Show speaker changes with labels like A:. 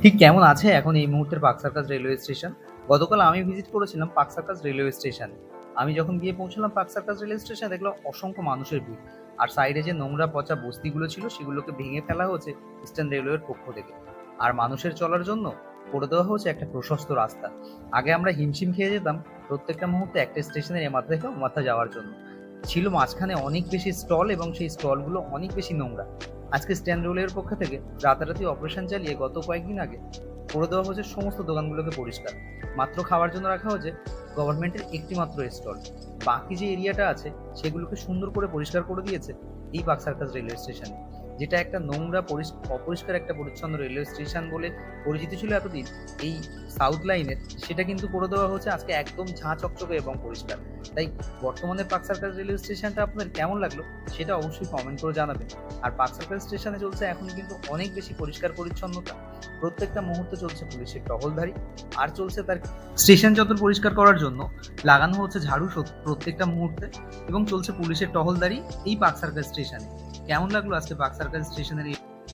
A: ঠিক কেমন আছে এখন এই মুহূর্তের পার্ক সার্কাস রেলওয়ে স্টেশন? গতকাল আমি ভিজিট করেছিলাম পার্ক সার্কাস রেলওয়ে স্টেশনে। আমি যখন গিয়ে পৌঁছলাম পার্ক সার্কাস রেলওয়ে স্টেশনে, দেখলাম অসংখ্য মানুষের ভিড়। আর সাইডে যে নোংরা পচা বস্তিগুলো ছিল সেগুলোকে ভেঙে ফেলা হয়েছে ইস্টার্ন রেলওয়ের পক্ষ থেকে। আর মানুষের চলার জন্য করে দেওয়া হয়েছে একটা প্রশস্ত রাস্তা। আগে আমরা হিমশিম খেয়ে যেতাম প্রত্যেকটা মুহূর্তে একটা স্টেশনের এ মাথা থেকে ও মাথা যাওয়ার জন্য। ছিল মাঝখানে অনেক বেশি স্টল এবং সেই স্টলগুলো অনেক বেশি নোংরা। আজকে ইস্টার্ন রেলওয়ের পক্ষ থেকে রাতারাতি অপারেশন চালিয়ে গত কয়েকদিন আগে করে দেওয়া হয়েছে সমস্ত দোকানগুলোকে পরিষ্কার। মাত্র খাওয়ার জন্য রাখা হয়েছে গভর্নমেন্টের একটি মাত্র স্টল। বাকি যে এরিয়াটা আছে সেগুলোকে সুন্দর করে পরিষ্কার করে দিয়েছে এই পার্ক সার্কাস রেলওয়ে স্টেশনে, যেটা একটা নোংরা অপরিষ্কার একটা পরিচ্ছন্ন রেলওয়ে স্টেশন বলে পরিচিত ছিল এতদিন এই সাউথ লাইনের, সেটা কিন্তু করে দেওয়া হচ্ছে আজকে একদম ঝাঁ চকচকে এবং পরিষ্কার। তাই বর্তমানে পার্ক সার্কাস রেলওয়ে স্টেশনটা আপনার কেমন লাগলো সেটা অবশ্যই কমেন্ট করে জানাবেন। আর পার্ক সার্কাস স্টেশনে চলছে এখন কিন্তু অনেক বেশি পরিষ্কার পরিচ্ছন্নতা। প্রত্যেকটা মুহূর্তে চলছে পুলিশের টহলদারি। আর চলছে তার স্টেশন চত্বর পরিষ্কার করার জন্য লাগানো হচ্ছে ঝাড়ু প্রত্যেকটা মুহূর্তে, এবং চলছে পুলিশের টহলদারি এই পার্ক সার্কাস স্টেশনে। কেমন লাগলো আজকে পার্ক সার্কাস স্টেশনের এই